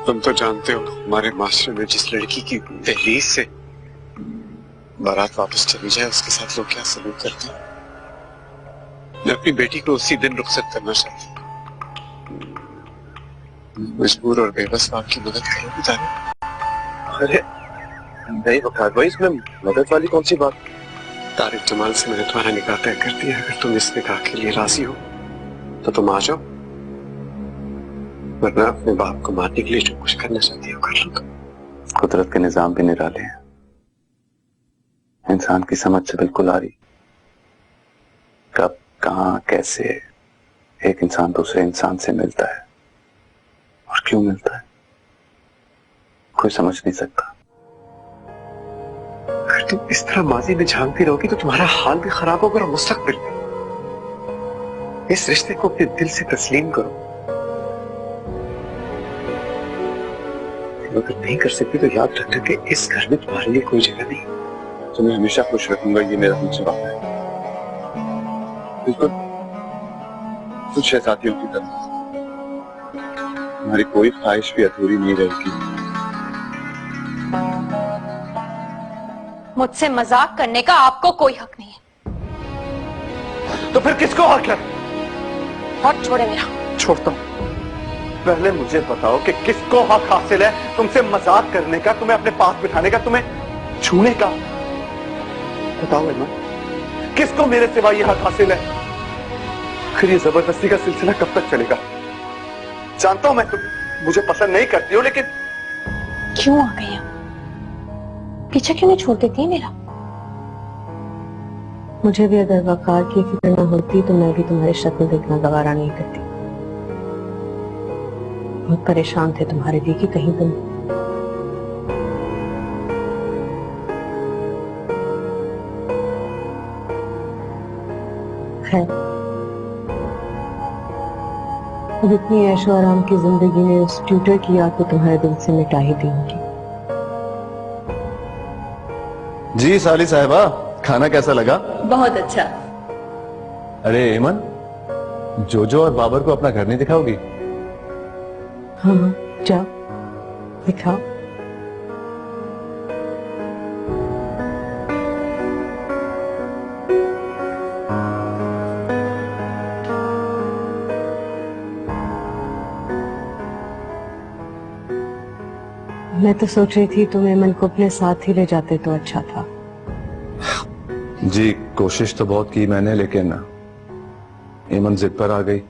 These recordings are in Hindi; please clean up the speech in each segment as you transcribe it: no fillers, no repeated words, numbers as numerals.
तुम तो जानते हो हमारे मास्टर में जिस लड़की की दहलीज से बारात वापस चली जाए उसके साथ लोग क्या सलूक करते हैं। मैं अपनी बेटी को उसी दिन रुखसत करना चाहती हूँ। मजबूर और बेबस बाप की मदद करोगी तारिक? अरे नहीं बखार भाई, इसमें मदद वाली कौन सी बात? तारिक जमाल से मैंने तुम्हारा निकाह तय कर दिया। अगर तुम इस निकाह के लिए राजी हो तो तुम आ जाओ, वरना अपने बाप को मारने के लिए जो कुछ करना चाहती हो कर लो तुम। कुदरत के निजाम भी निराले हैं, इंसान की समझ से बिल्कुल आ रही। कब कहां कैसे एक इंसान दूसरे इंसान से मिलता है और क्यों मिलता है कोई समझ नहीं सकता। अगर तुम इस तरह माजी में झांकती रहोगी तो तुम्हारा हाल भी खराब होगा और मुस्तकबिल भी। इस रिश्ते को अपने दिल से तस्लीम करो। अगर नहीं कर सकती तो याद रखना कि इस घर में तुम्हारे लिए कोई जगह नहीं। तुम्हें हमेशा खुश रखूंगा, ये मेरा जवाब है। बिल्कुल कुछ शहजादियों की तरह हमारी कोई ख्वाहिश भी अधूरी नहीं रहेगी। मुझसे मजाक करने का आपको कोई हक नहीं है। तो फिर किसको हक है? हाथ छोड़े मेरा। छोड़ता हूं। पहले मुझे बताओ कि किसको हक हासिल है तुमसे मजाक करने का, तुम्हें अपने पास बिठाने का, तुम्हें छूने का? बताओ एमन, किसको मेरे सिवा ये हक हासिल है? फिर ये जबरदस्ती का सिलसिला कब तक चलेगा? जानता हूं मैं तुम मुझे पसंद नहीं करती हो, लेकिन क्यों आ गई आप? पीछे क्यों नहीं छोड़ देती है मेरा? मुझे भी अगर वकार की फिक्र न होती तो मैं भी तुम्हारी शक्ल देखना गवारा नहीं करती। बहुत परेशान थे तुम्हारे लिए कि कहीं तुम खैर। अब इतनी ऐशो आराम की जिंदगी ने उस ट्यूटर की याद तो तुम्हारे दिल से मिटा ही दी होगी। जी साली साहिबा, खाना कैसा लगा? बहुत अच्छा। अरे एमन, जोजो और बाबर को अपना घर नहीं दिखाओगी? हाँ जाओ दिखाओ। मैं तो सोच रही थी तुम एमन को अपने साथ ही ले जाते तो अच्छा था। जी कोशिश तो बहुत की मैंने, लेकिन एमन जिद पर आ गई।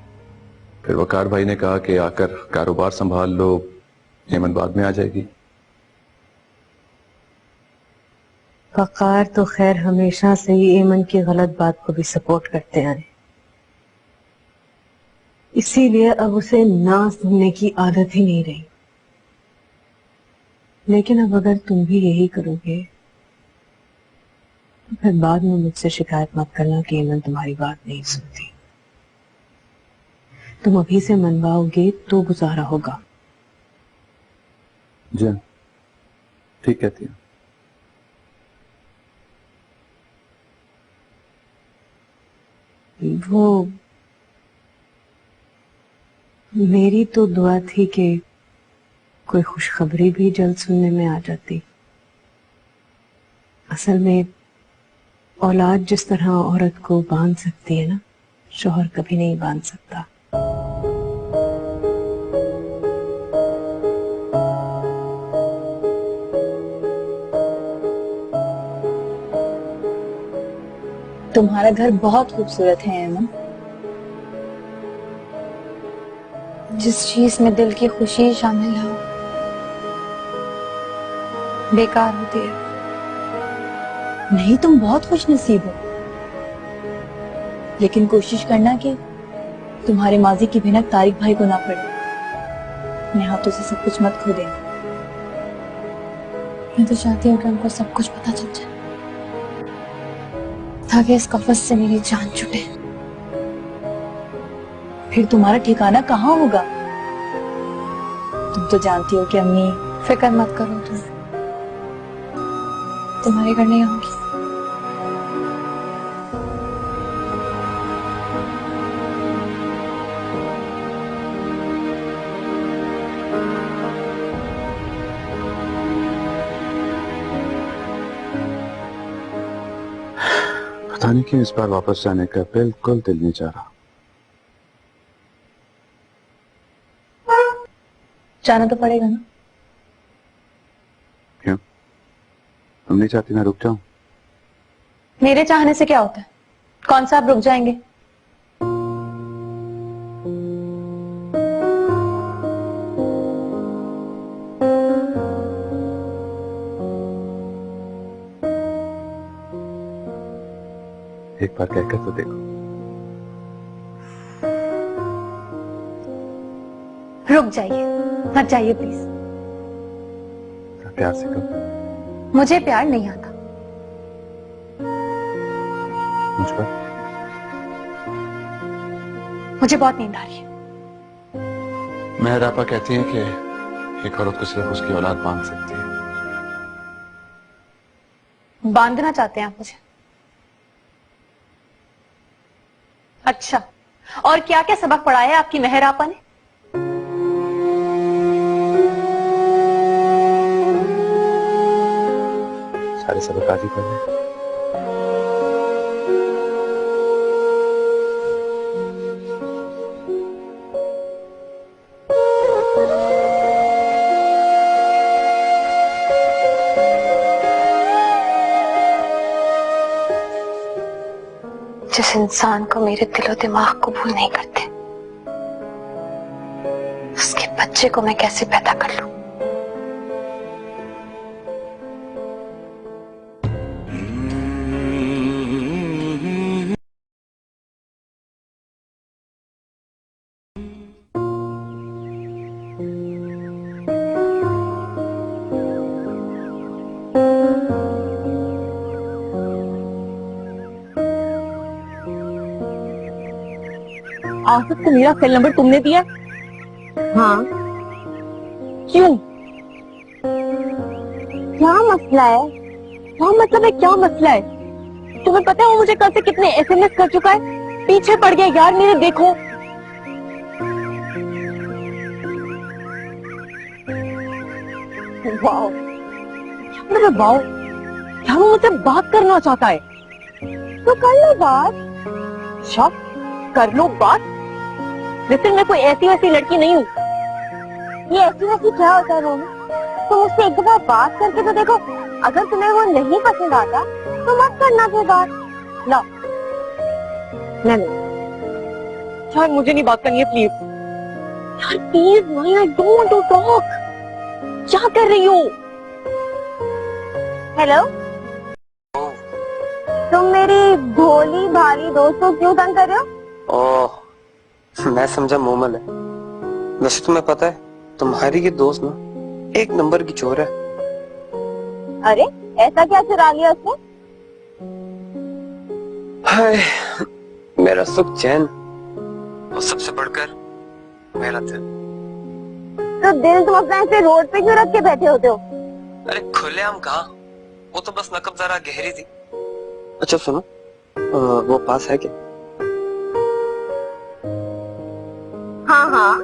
फिर वकार भाई ने कहा कि आकर कारोबार संभाल लो, एमन बाद में आ जाएगी। वकार तो खैर हमेशा से ही एमन की गलत बात को भी सपोर्ट करते आए, इसीलिए अब उसे ना सुनने की आदत ही नहीं रही। लेकिन अब अगर तुम भी यही करोगे तो फिर बाद में मुझसे शिकायत मत करना कि एमन तुम्हारी बात नहीं सुनती। तुम अभी से मनवाओगे तो गुजारा होगा। जी ठीक कहती है। वो मेरी तो दुआ थी कि कोई खुशखबरी भी जल्द सुनने में आ जाती। असल में औलाद जिस तरह औरत को बांध सकती है ना, शौहर कभी नहीं बांध सकता। तुम्हारा घर बहुत खूबसूरत है एमन। जिस चीज में दिल की खुशी शामिल हो बेकार होती है। नहीं, तुम बहुत खुशनसीब हो, लेकिन कोशिश करना कि तुम्हारे माजी की भनक तारिक भाई को ना पड़े। अपने हाथों से सब कुछ मत खो देना। मैं तो चाहती हूँ कि उनको सब कुछ पता चल जाए, ताकि इस कफस से मेरी जान छूटे। फिर तुम्हारा ठिकाना कहाँ होगा? तुम तो जानती हो कि अम्मी। फिक्र मत करो, तुम्हारे घर नहीं आऊंगी। पता नहीं क्यों इस बार वापस जाने का बिल्कुल दिल नहीं चाह रहा। जाना तो पड़ेगा ना। क्यों? तुम नहीं चाहती मैं रुक जाऊं? मेरे चाहने से क्या होता है? कौन सा आप रुक जाएंगे? एक बार कहकर तो देखो। रुक जाइए, मत जाइए प्लीज। प्यार से कहो। मुझे प्यार नहीं आता। मुझ पर? मुझे बहुत नींद आ रही है। मेहरापा कहती है कि एक औरत को सिर्फ उसकी औलाद बांध सकती है। बांधना चाहते हैं आप मुझे? अच्छा, और क्या क्या सबक पढ़ाया है आपकी मेहर आपा ने? सारे सबक आज ही पढ़े। जिस इंसान को मेरे दिलो दिमाग कबूल नहीं करते, उसके बच्चे को मैं कैसे पैदा कर लूं? आसिफ को मेरा सेल नंबर तुमने दिया? हाँ। क्यों? क्या मसला है? क्या मतलब है? क्या मसला है? तुम्हें पता है वो मुझे कल से कितने एसएमएस कर चुका है? पीछे पड़ गया यार मेरे, देखो। वाओ, वाओ, क्या वो मुझसे बात करना चाहता है? तो कर लो बात। अच्छा, कर लो बात। लेकिन मैं कोई ऐसी वैसी लड़की नहीं हूँ। ये ऐसी वैसी क्या होता है रोमी? तुम उससे एक दफा बात करके तो देखो। अगर तुम्हें वो नहीं पसंद आता तो मत करना फिर बात। लो, नहीं, यार मुझे नहीं बात करनी है प्लीज। यार प्लीज नहीं, I don't want to talk. क्या कर रही हो? हेलो, तुम मेरी भोली भाली दोस्त को क्यों तंग कर रहे हो? ओह, मैं समझा मोमल है। वैसे तुम्हें पता है तुम्हारी ये दोस्त ना एक नंबर की चोर है। अरे ऐसा क्या चुरा लिया उसने? हाय, मेरा सुख चैन और सबसे बढ़कर मेरा दिल। तो दिल तुम अपना ऐसे रोड पे क्यों रख के बैठे होते हो? अरे खुलेआम कहा, वो तो बस नकब जरा गहरी थी। अच्छा सुनो, वो पास है क्या? हाँ हाँ।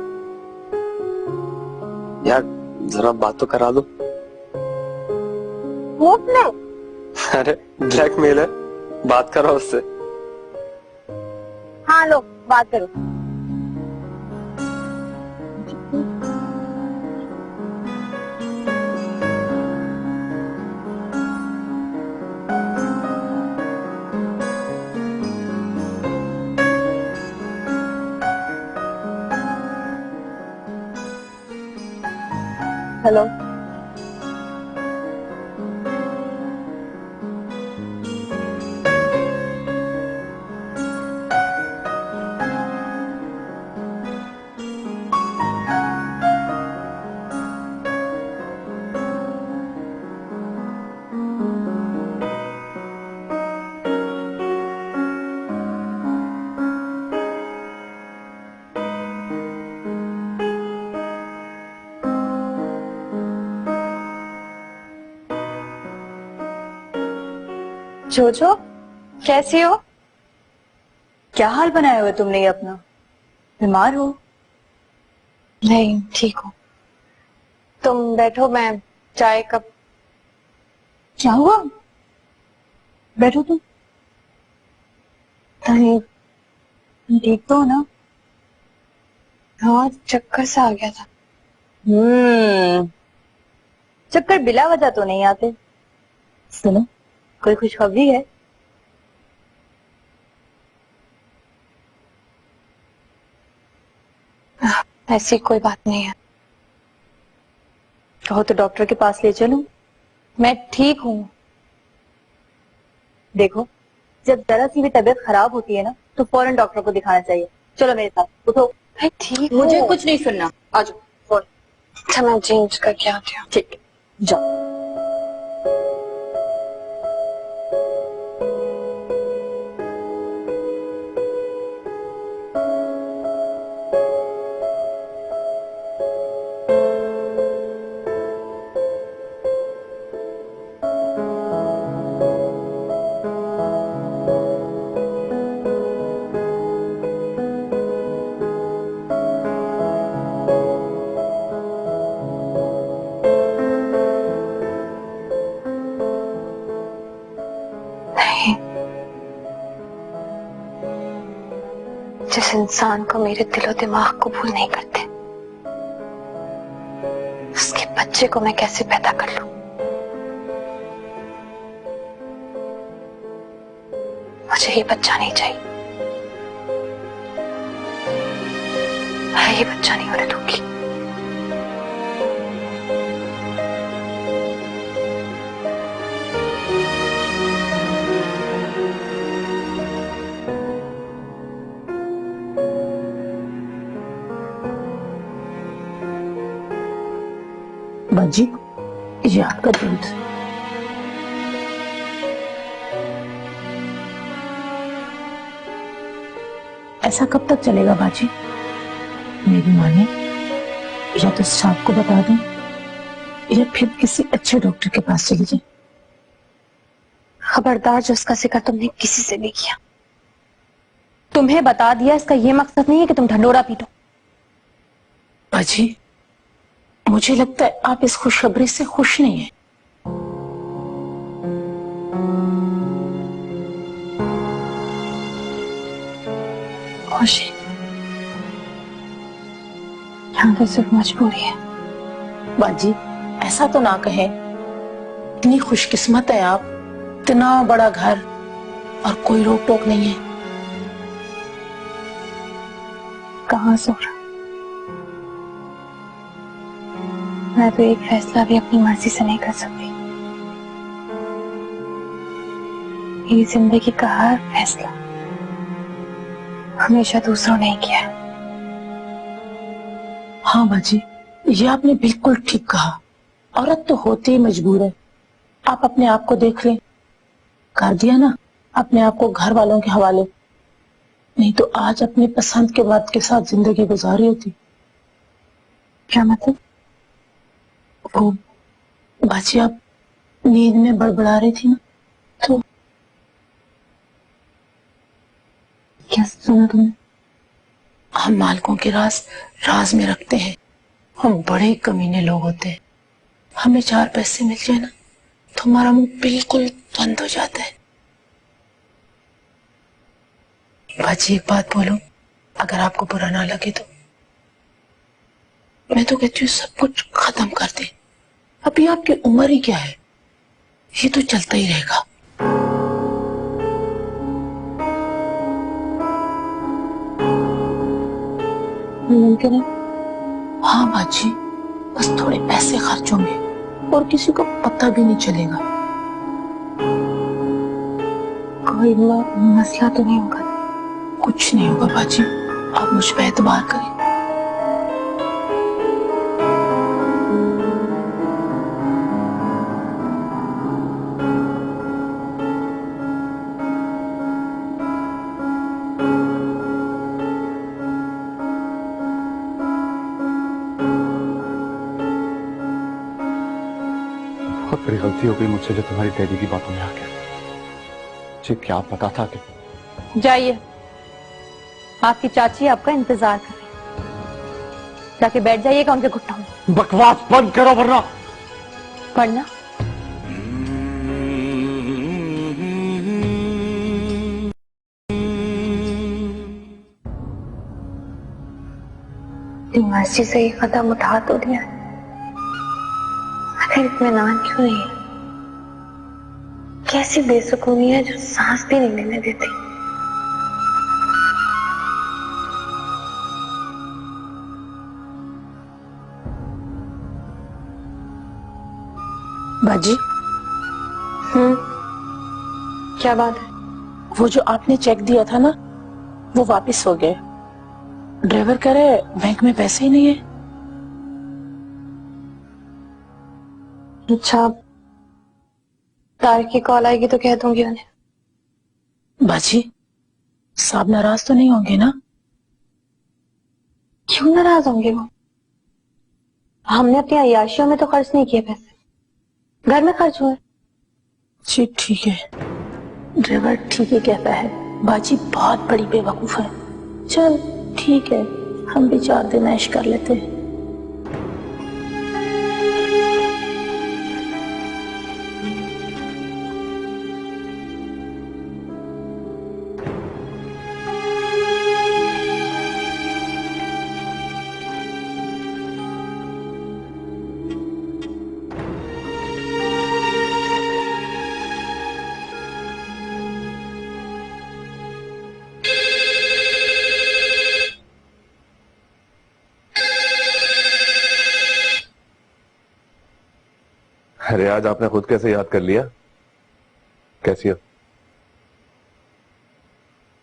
यार जरा बात तो करा दो। मुफ्त में? अरे ब्लैकमेल है, बात करो उससे। हाँ लो बात करो। हेलो, जोजो कैसी हो? क्या हाल बनाया हुआ तुमने ये अपना? बीमार हो? नहीं, ठीक हो। तुम बैठो, मैं चाय कप। क्या हुआ? बैठो तुम। ठीक तो हो ना? हाँ, चक्कर सा आ गया था। चक्कर बिला वजह तो नहीं आते। सुनो, कोई खुशखबरी है? ऐसी कोई बात नहीं है। कहो तो डॉक्टर के पास ले चलूं? मैं ठीक हूँ। देखो, जब जरा सी भी तबीयत खराब होती है ना तो फौरन डॉक्टर को दिखाना चाहिए। चलो मेरे साथ, उठो। मैं ठीक मुझे हूँ। कुछ नहीं सुनना, आ जाओ फौरन। अच्छा, मैं चेंज करके आती हूँ। ठीक है, जाओ। नहीं, जिस इंसान को मेरे दिलो दिमाग कबूल नहीं करते, उसके बच्चे को मैं कैसे पैदा कर लूं? मुझे ये बच्चा नहीं चाहिए। मैं ये बच्चा नहीं होने दूंगी। बाजी, ये आपका दूध। ऐसा कब तक चलेगा बाजी? मेरी माने या तो साहब को बता दूं या फिर किसी अच्छे डॉक्टर के पास चली जाए। खबरदार, जो उसका जिक्र तुमने किसी से नहीं किया। तुम्हें बता दिया, इसका ये मकसद नहीं है कि तुम ढंडोरा पीटो। बाजी, मुझे लगता है आप इस खुशखबरी से खुश नहीं हैं। खुशी यहाँ तो सिर्फ मजबूरी है। बाजी, ऐसा तो ना कहे। इतनी खुशकिस्मत है आप, इतना बड़ा घर और कोई रोक टोक नहीं है। कहाँ सोरा, मैं तो एक फैसला भी अपनी मर्जी से नहीं कर सकती। मेरी जिंदगी का हर फैसला हमेशा दूसरों ने ही किया है। हाँ बाजी, ये आपने बिल्कुल ठीक कहा। औरत तो होती ही मजबूर है। आप अपने आप को देख लें, कर दिया ना अपने आप को घर वालों के हवाले। नहीं तो आज अपनी पसंद के मर्द के साथ जिंदगी गुजारी होती। क्या मतलब? वो बाजी, आप नींद में बड़बड़ा रही थी ना, तो क्या सुना तुमने? हम मालकों के राज राज में रखते हैं। हम बड़े कमीने लोग होते हैं। हमें 4 पैसे मिल जाए ना तो हमारा मुंह बिल्कुल बंद हो जाता है। बाजी, एक बात बोलूं, अगर आपको बुरा ना लगे तो मैं तो कहती हूँ सब कुछ खत्म कर दे। अभी आपकी उम्र ही क्या है, ये तो चलता ही रहेगा। मुमकिन है? हाँ बाजी, बस थोड़े पैसे खर्च होंगे और किसी को पता भी नहीं चलेगा। कोई मसला तो नहीं होगा? कुछ नहीं होगा बाजी, आप मुझ पर एतबार करें। बहुत बड़ी गलती हो गई मुझसे जो तुम्हारी डैडी की बातों में आ गया। मुझे क्या पता था कि जाइए, आपकी चाची आपका इंतजार कर रही है। जाके बैठ जाइएगा उनके घुटनों में। बकवास बंद करो वरना पढ़ना। मर्जी से ये कदम उठा तो दिया, आखिर इत्मीनान क्यों नहीं? कैसी बेसुकूनी है जो सांस भी नहीं लेने देती। बाजी, क्या बात है? वो जो आपने चेक दिया था ना, वो वापस हो गए। ड्राइवर कह रहे बैंक में पैसे ही नहीं है। अच्छा, तारिक की कॉल आएगी तो कह दूंगी उन्हें। बाजी, साहब नाराज तो नहीं होंगे ना? क्यों नाराज होंगे वो? हमने अपनी अय्याशियों में तो खर्च नहीं किए पैसे, घर में खर्च हुए। जी ठीक है, ड्राइवर ठीक ही कहता है, बाजी बहुत बड़ी बेवकूफ है। चल ठीक है, हम भी 4 दिन ऐश कर लेते हैं। अरे आज आपने खुद कैसे याद कर लिया? कैसी हो?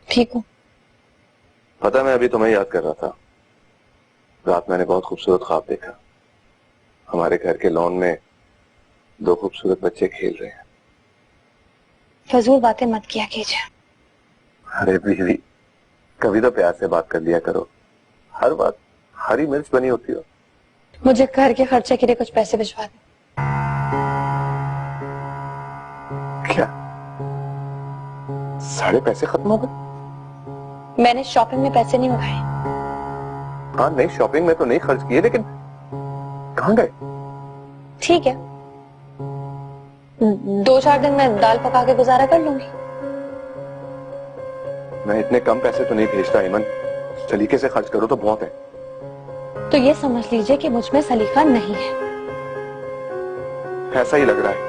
ठीक हूँ। पता, मैं अभी तुम्हें याद कर रहा था। रात मैंने बहुत खूबसूरत ख्वाब देखा। हमारे घर के लॉन में 2 खूबसूरत बच्चे खेल रहे हैं। फजूल बातें मत किया कीजिए। अरे बीवी, कभी तो प्यार से बात कर लिया करो। हर बात हरी मिर्च बनी होती हो। मुझे घर के खर्चे के लिए कुछ पैसे भिजवा दे। क्या सारे पैसे खत्म हो गए? मैंने शॉपिंग में पैसे नहीं उठाए। हाँ नहीं, शॉपिंग में तो नहीं खर्च किए, लेकिन कहाँ गए? ठीक है, 2-4 दिन में दाल पका के गुजारा कर लूंगी। मैं इतने कम पैसे तो नहीं भेजता ईमन, सलीके से खर्च करो तो बहुत है। तो ये समझ लीजिए कि मुझ में सलीका नहीं है। ऐसा ही लग रहा है।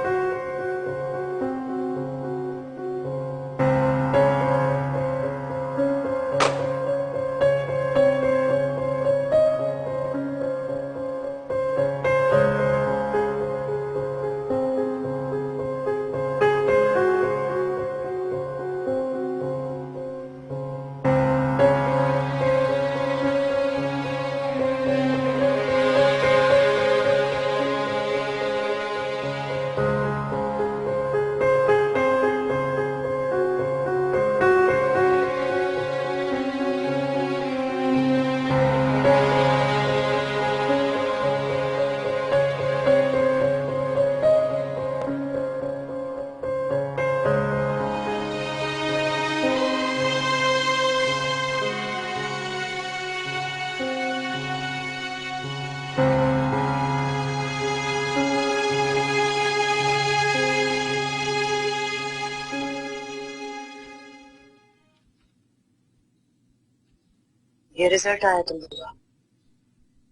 ये रिजल्ट आया तुम लोग,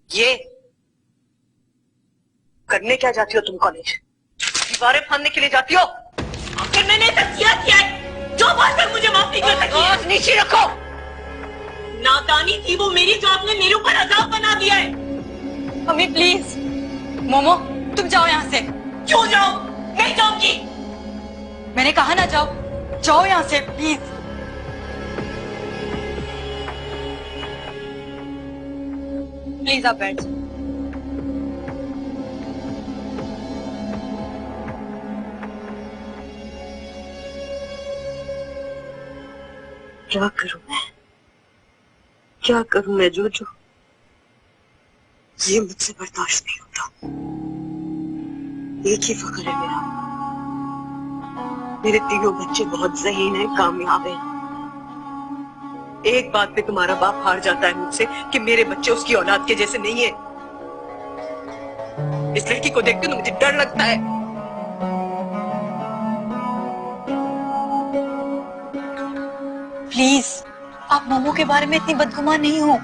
ये करने क्या जाती हो तुम कॉलेज? दीवारें फाड़ने के लिए जाती हो? आखिर मैंने ऐसा किया है जो बात तक मुझे माफ नहीं कर सकी? आवाज नीचे रखो। नादानी थी वो मेरी जो आपने मेरे ऊपर अजाब बना दिया है। Mummy please. मोमो तुम जाओ यहाँ से। क्यों जाओ? नहीं जाऊंगी। मैंने कहा ना जाओ, जाओ यहाँ से प्लीज। प्लीज आप बैठ जाओ। क्या करूं मैं? क्या करूं मैं जो ये मुझसे बर्दाश्त नहीं होता। एक ही फख्र है मेरा, मेरे 3 बच्चे बहुत ज़हीन हैं, कामयाब हैं। एक बात पे तुम्हारा बाप हार जाता है मुझसे कि मेरे बच्चे उसकी औलाद के जैसे नहीं है। इस लड़की को देखते तो मुझे डर लगता है। प्लीज आप मोमो के बारे में इतनी बदगुमान नहीं हो।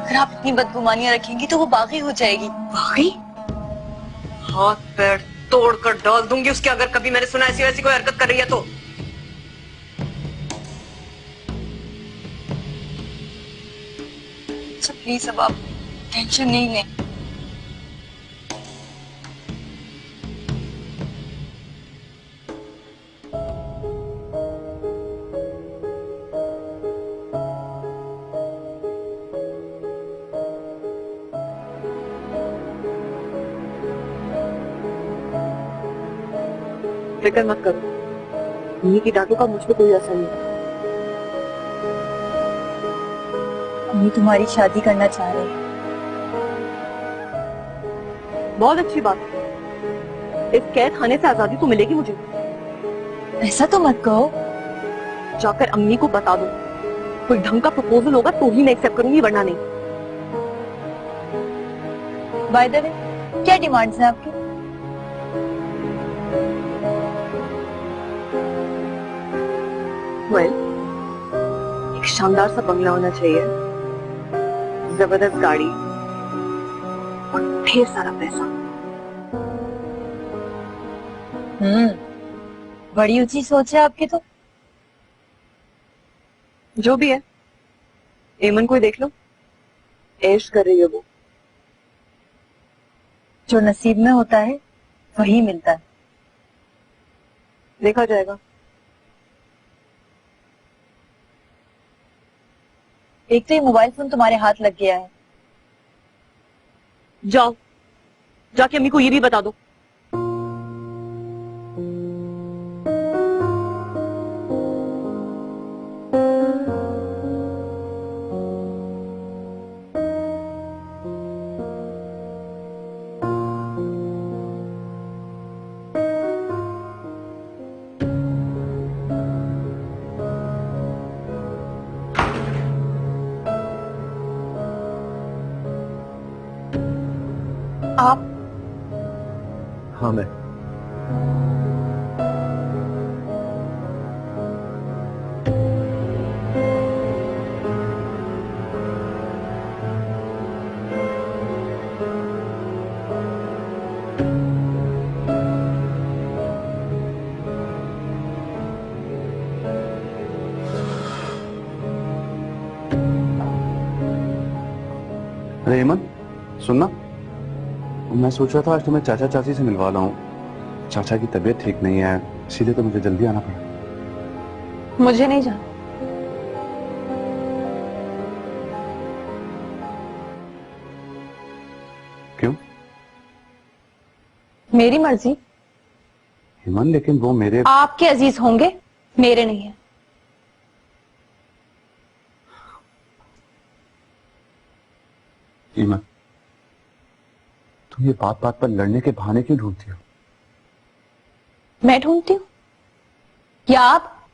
अगर आप इतनी बदगुमानियां रखेंगी तो वो बागी हो जाएगी। बागी? हाथ पैर तोड़ कर डाल दूंगी उसके, अगर कभी मैंने सुना ऐसी वैसी कोई हरकत कर रही है तो। अच्छा प्लीज अब आप टेंशन नहीं लें। फिक्र मत करो, मम्मी की डांटों का मुझ पर कोई असर नहीं। मम्मी तुम्हारी शादी करना चाह रहे हैं। बहुत अच्छी बात है, इस कैद खाने से आजादी तो मिलेगी मुझे। ऐसा तो मत कहो। जाकर अम्मी को बता दो, कोई ढंग का प्रपोजल होगा तो ही मैं एक्सेप्ट करूंगी, वरना नहीं। बाय द वे, क्या डिमांड्स हैं आपकी? वेल, एक शानदार सा बंगला होना चाहिए, जबरदस्त गाड़ी और ढेर सारा पैसा। बड़ी ऊंची सोच है आपकी तो। जो भी है, एमन को ही देख लो, ऐश कर रही है वो। जो नसीब में होता है वही मिलता है। देखा जाएगा। एक तो ये मोबाइल फोन तुम्हारे हाथ लग गया है। जाओ, जाके अम्मी को ये भी बता दो। आप? हाँ मैं। अरे हेमंत, सुनना, मैं सोच रहा था आज तुम्हें चाचा चाची से मिलवा लाऊं। चाचा की तबीयत ठीक नहीं है, इसीलिए तो मुझे जल्दी आना पड़ा। मुझे नहीं जाना। क्यों? मेरी मर्जी। हेमंत, लेकिन वो मेरे आपके अजीज होंगे, मेरे नहीं है। हेमंत, तुम ये बात बात पर लड़ने के बहाने क्यों ढूंढती हो? मैं ढूंढती हूँ या आप?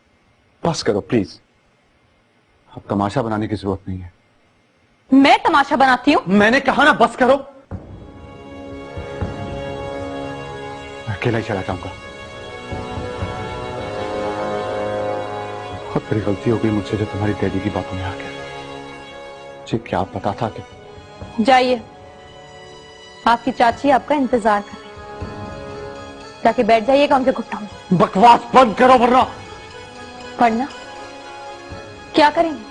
बस करो प्लीज, अब तमाशा बनाने की जरूरत नहीं है। मैं तमाशा बनाती हूँ? मैंने कहा ना बस करो। मैं अकेला ही चला जाऊंगा। बहुत बड़ी गलती हो गई मुझसे जो तुम्हारी डैडी की बातों में आ गया। मुझे क्या पता था कि जाइए, आपकी चाची आपका इंतजार कर रही। जाके बैठ जाइएगा उनके घुटनों में। बकवास बंद करो वरना। वरना क्या करेंगे?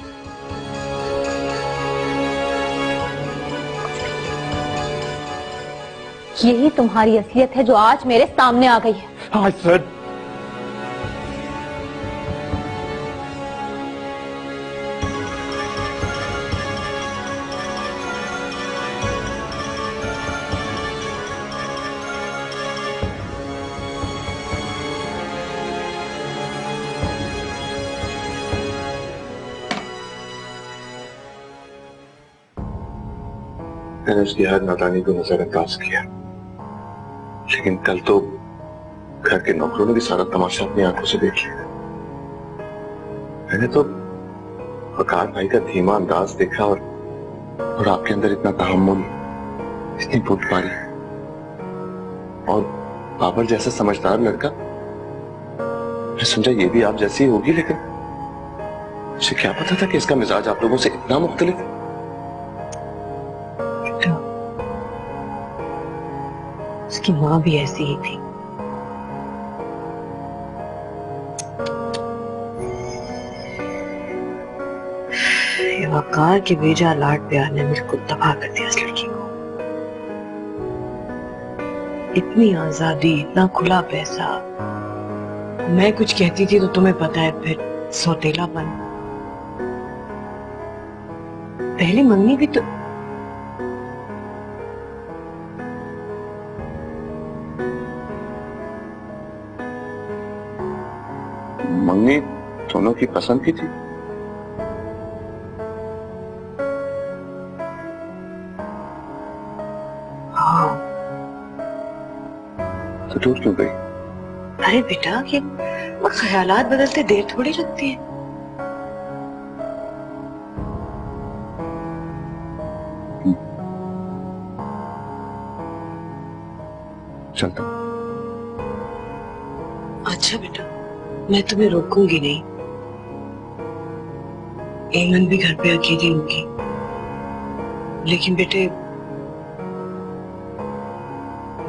यही तुम्हारी असलियत है जो आज मेरे सामने आ गई है। I said मैंने उसकी हर नादानी को नजरअंदाज किया, लेकिन कल तो घर के नौकरों ने भी सारा तमाशा अपनी आंखों से देख लिया। मैंने तो वकार भाई का धीमा अंदाज देखा और आपके अंदर इतना तहम्मुल, इतनी बुद्धबारी, और बाबर जैसा समझदार लड़का। मैं समझा ये भी आप जैसी ही होगी, लेकिन मुझे क्या पता था कि इसका मिजाज आप लोगों से इतना मुख्तलिफ है। उसकी माँ भी ऐसी ही थी। ये वकार के भेजा लाड प्यार ने मेरे को तबाह कर दिया इस लड़की को। इतनी आजादी, इतना खुला पैसा, मैं कुछ कहती थी तो तुम्हें पता है फिर सौतेलापन। पहले मम्मी भी तो मंगनी दोनों की पसंद की थी। हाँ। तो दूर क्यों गई? अरे बेटा, ये ख्यालात बदलते देर थोड़ी लगती है। चलता। अच्छा बेटा, मैं तुम्हें रोकूंगी नहीं। एमन भी घर पे अकेली होगी, लेकिन बेटे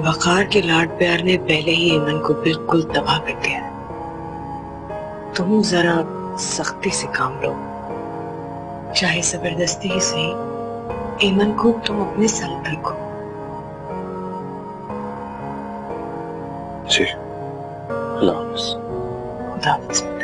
वकार के लाड प्यार ने पहले ही एमन को बिल्कुल तबाह कर दिया है। तुम जरा सख्ती से काम लो, चाहे जबरदस्ती ही सही। एमन को तुम अपने साथ रखो। जी, अल्लाह हाफ़िज़। खुदा हाफ़िज़ बेटा।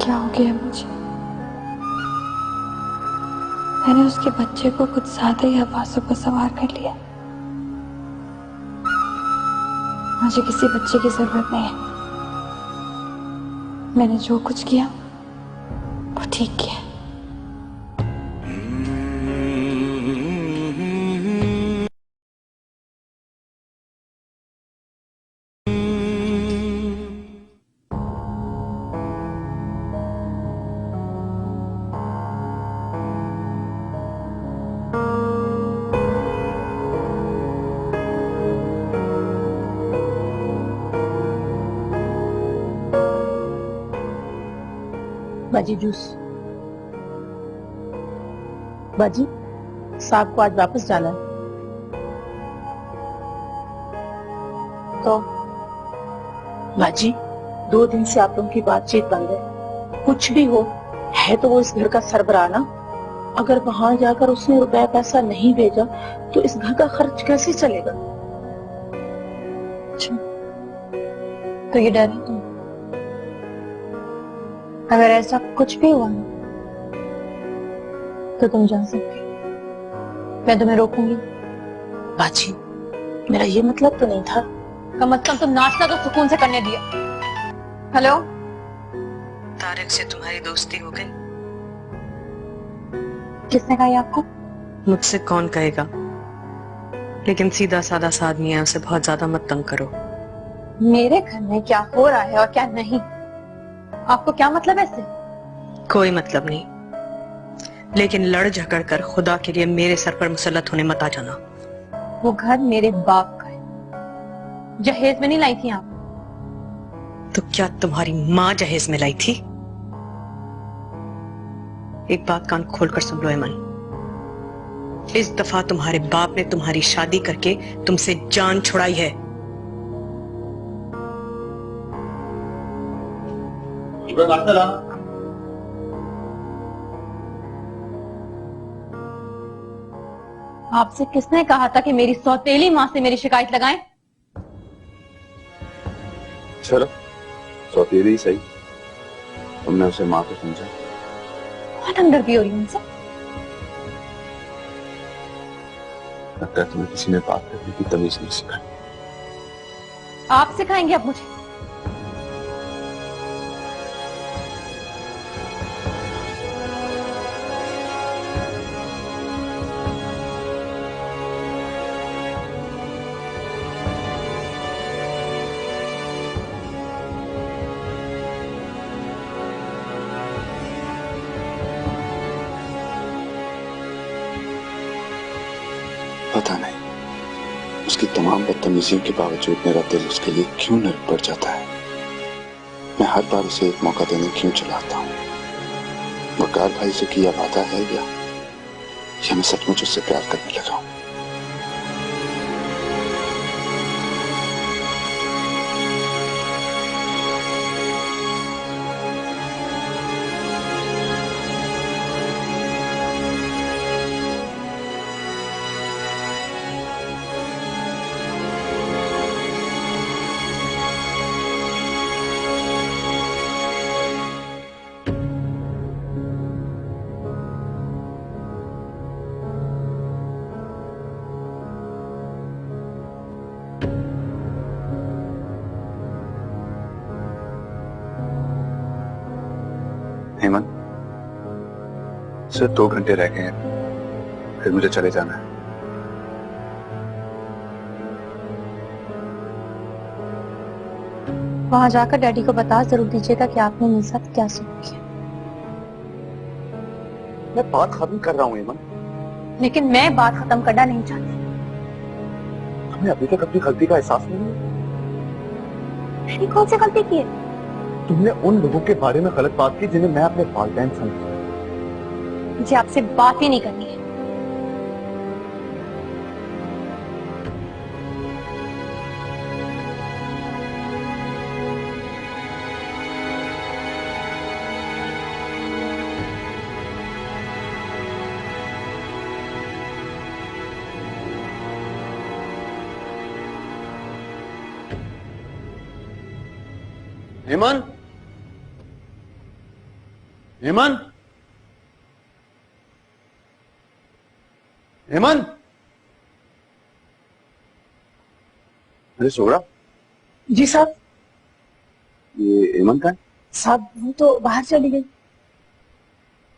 क्या हो गया मुझे? मैंने उसके बच्चे को कुछ ज्यादा ही हवासों पर सवार कर लिया। मुझे किसी बच्चे की जरूरत नहीं है। मैंने जो कुछ किया वो ठीक किया। बाजी जूस। बाजी, साहब को आज वापस जाना है। तो बाजी, 2 दिन से आप लोगों की बातचीत बंद है। कुछ भी हो, है तो वो इस घर का सरबराह ना। अगर वहां जाकर उसने रुपया पैसा नहीं भेजा तो इस घर का खर्च कैसे चलेगा? तो ये डर है तुम? अगर ऐसा कुछ भी हुआ ना तो तुम जा सकती, मैं तुम्हें रोकूंगी। बाजी, मेरा ये मतलब तो नहीं था। कम से कम तुम नाश्ता तो सुकून से करने दिया। हेलो, तारिक से तुम्हारी दोस्ती हो गई? किसने कहा ये आपको? मुझसे कौन कहेगा, लेकिन सीधा साधा सा आदमी है, उसे बहुत ज्यादा मत तंग करो। मेरे घर में क्या हो रहा है और क्या नहीं, आपको क्या मतलब है इससे? कोई मतलब नहीं, लेकिन लड़ झगड़ कर खुदा के लिए मेरे सर पर मुसल्लत होने मत आ जाना। वो घर मेरे बाप का है, जहेज में नहीं लाई थी आप। तो क्या तुम्हारी माँ जहेज में लाई थी? एक बात कान खोलकर सुन लो ऐमन, इस दफा तुम्हारे बाप ने तुम्हारी शादी करके तुमसे जान छुड़ाई है। आपसे किसने कहा था कि मेरी सौतेली माँ से मेरी शिकायत लगाएं? चलो, सौतेली सही, तुमने उसे माँ को समझा। बहुत हमदर्दी हो रही है उनसे। लगता है तुम्हें किसी ने बात करने की तमीज नहीं सिखाई। आप सिखाएंगे अब मुझे? पता नहीं उसकी तमाम बदतमीजियों के बावजूद मेरा दिल उसके लिए क्यों नर्क पड़ जाता है। मैं हर बार उसे एक मौका देने क्यों चलाता हूँ। वकार भाई से किया वादा है या मैं सचमुच उससे प्यार करने लगा हूँ। हेमंत, सिर्फ 2 घंटे रह गए हैं, फिर मुझे चले जाना है। वहां जाकर डैडी को बता जरूर दीजिएगा कि आपने मेरे साथ क्या सुलूक किया। मैं बात खत्म कर रहा हूँ हेमंत। लेकिन मैं बात खत्म करना नहीं चाहती। तुम्हें अभी तक अपनी गलती का एहसास नहीं है? मैंने कौन सी गलती की है? तुमने उन लोगों के बारे में गलत बात की जिन्हें मैं अपने वालिदैन समझता। मुझे आपसे बात ही नहीं करनी है। हेमंत, हेमंत, हेमंत, अरे सोहरा। जी साहब। ये हेमंत है? साहब वो तो बाहर चली गई।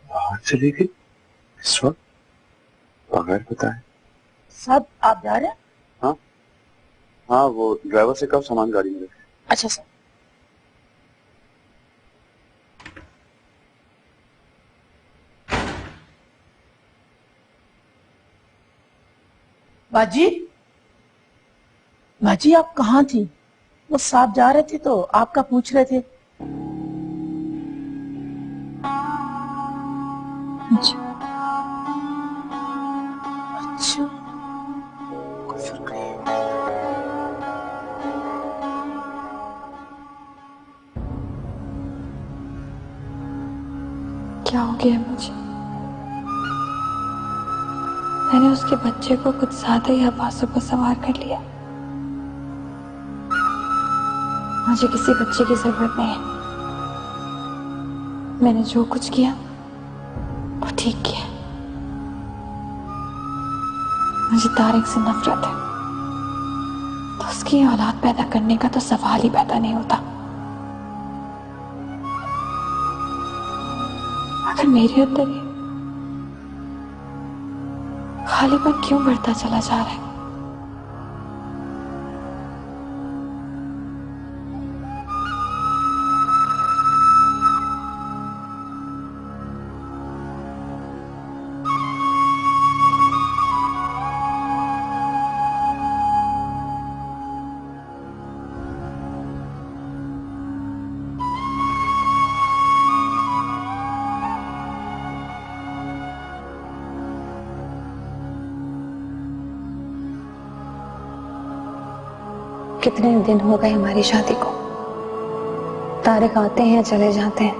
बाहर चली गई इस वक्त बगैर बताए? साहब आप जा रहे हैं? हाँ हाँ, वो ड्राइवर से कब सामान गाड़ी में रखे। अच्छा सर। बाजी, बाजी आप कहाँ थी? वो साहब जा रहे थे तो आपका पूछ रहे थे। अच्छा अच्छा, कोई फर्क नहीं। क्या हो गया मुझे? मैंने उसके बच्चे को कुछ ज्यादा ही आवाजों पर सवार कर लिया। मुझे किसी बच्चे की जरूरत नहीं है। मैंने जो कुछ किया वो ठीक किया। मुझे तारिक से नफरत है तो उसकी औलाद पैदा करने का तो सवाल ही पैदा नहीं होता। अगर मेरे अंदर ये खालीपन क्यों बढ़ता चला जा रहा है? कितने दिन हो गए हमारी शादी को। तारिक आते हैं चले जाते हैं,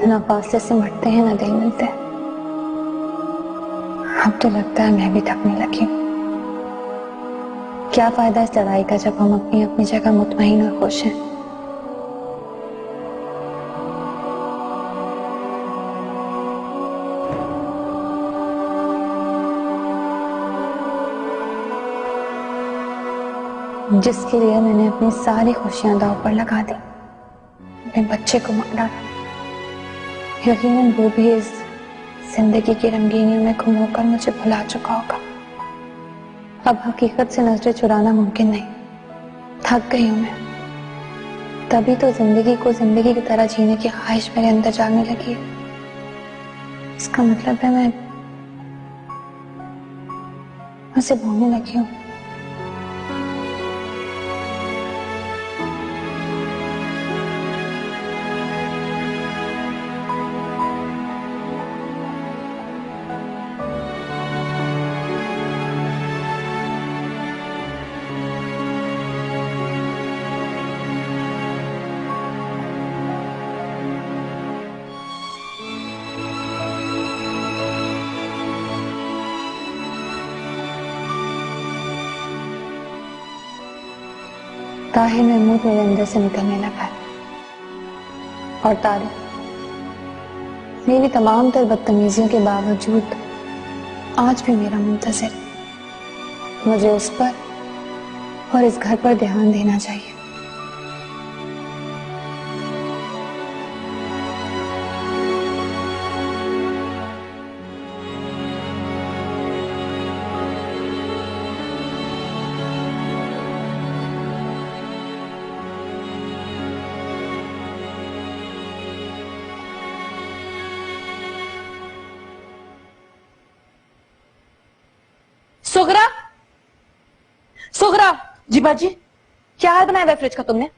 ना फासले से मटते हैं ना दिल मिलते हैं। अब तो लगता है मैं भी थकने लगी हूँ। क्या फायदा इस लड़ाई का जब हम अपनी अपनी जगह मुतमईन और खुश हैं। जिसके लिए मैंने अपनी सारी खुशियां दांव पर लगा दी, अपने बच्चे को मार डाला। यकीनन वो भी इस जिंदगी की रंगीनियों में गुम होकर मुझे भुला चुका होगा। अब हकीकत से नजरें चुराना मुमकिन नहीं। थक गई हूं मैं। तभी तो जिंदगी को जिंदगी की तरह जीने की ख्वाहिश मेरे अंदर जागने लगी है। इसका मतलब है उसे भूलने लगी हूँ। ताहिर महमूद मेरे अंदर से निकलने लगा है और तारिक मेरी तमाम तर बदतमीजियों के बावजूद आज भी मेरा मुंतज़िर है। मुझे उस पर और इस घर पर ध्यान देना चाहिए। सुगरा, सुगरा, जी बाजी। क्या हाल बनाया हुआ है फ्रिज का तुमने?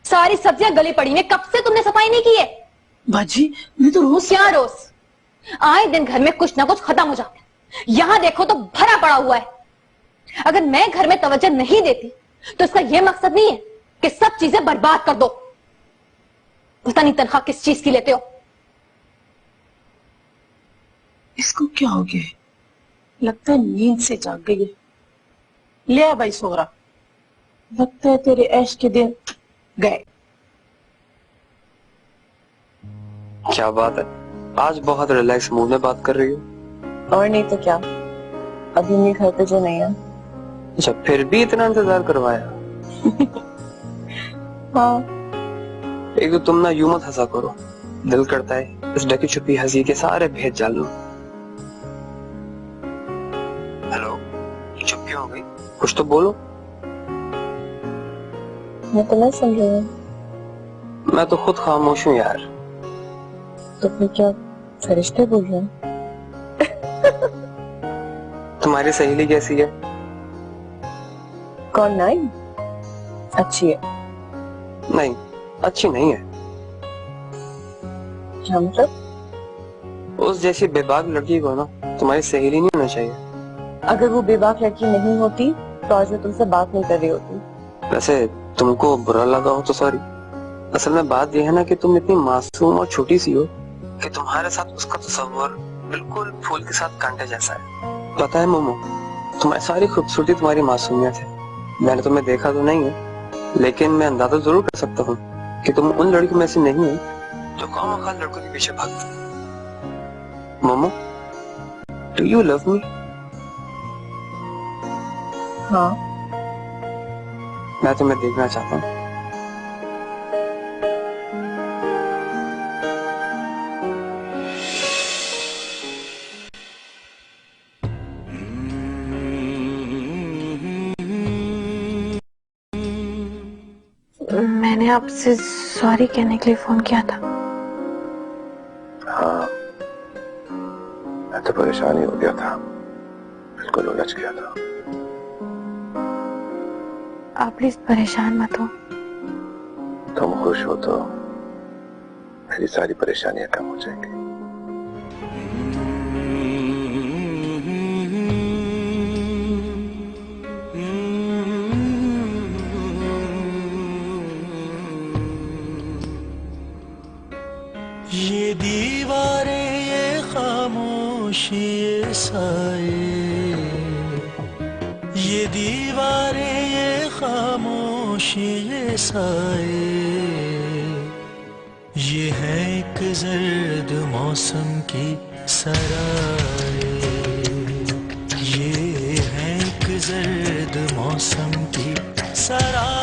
सारी सब्जियां गली पड़ी हैं, कब से तुमने सफाई नहीं की है? बाजी मैं तो रोज क्या रोज? आए दिन घर में कुछ ना कुछ खत्म हो जाता है। यहां देखो तो भरा पड़ा हुआ है। अगर मैं घर में तवज्जो नहीं देती तो इसका यह मकसद नहीं है कि सब चीजें बर्बाद कर दो। पता नहीं तनख्वाह किस चीज की लेते हो। इसको क्या हो गया है? लगता है नींद से जाग गई है। ले आ भाई सोहरा, लगता है तेरे ऐश के दिन गए। क्या बात है, आज बहुत रिलैक्स मूड में बात कर रही हो। और नहीं तो क्या, अभी नहीं घर पे जो नहीं है। अच्छा, फिर भी इतना इंतजार करवाया। हाँ, एक तो तुम ना यूं मत हंसा करो, दिल करता है इस ढकी छुपी हंसी के सारे भेद जान लो। हेलो, चुप क्यों हो गई? कुछ तो बोलो। मैं तो नहीं सुन रही हूँ। मैं तो खुद खामोश हूँ यार। तो फिर क्या फरिश्ते बोल रहे हैं? तुम्हारी सहेली कैसी है? कौन? नहीं अच्छी है। नहीं, अच्छी नहीं है। क्या मतलब? उस जैसी बेबाक लड़की को ना तुम्हारी सहेली नहीं होना चाहिए। अगर वो बेबाक लड़की नहीं होती तो आज मैं तुमसे बात नहीं कर रही होती। वैसे तुमको बुरा लगा हो तो सॉरी। असल में बात यह है ना कि तुम इतनी मासूम और छोटी सी हो कि तुम्हारे साथ उसका तस्वर बिल्कुल फूल के साथ कांटे जैसा है। पता है मोमो, तुम्हारी सारी खूबसूरती तुम्हारी मासूमियत है। मैंने तुम्हें देखा तो नहीं है, लेकिन मैं अंदाजा जरूर कर सकता हूँ कि तुम उन लड़कियों में से नहीं हो जो खामखा लड़कों के पीछे भागती। Momo, do you love me? हाँ, मैं तुम्हें देखना चाहता हूँ। मैंने आपसे सॉरी कहने के लिए फोन किया था। हाँ, मैं तो परेशान ही हो गया था, बिल्कुल उलझ गया था। आप प्लीज परेशान मत हो। तुम खुश हो तो मेरी सारी परेशानियां कम हो जाएंगी। ये दीवारें, ये खामोशी, ये साए, ये दीवारें, ये खामोशी, ये साए, ये है एक जर्द मौसम की सराए, ये है एक जर्द मौसम की सराए।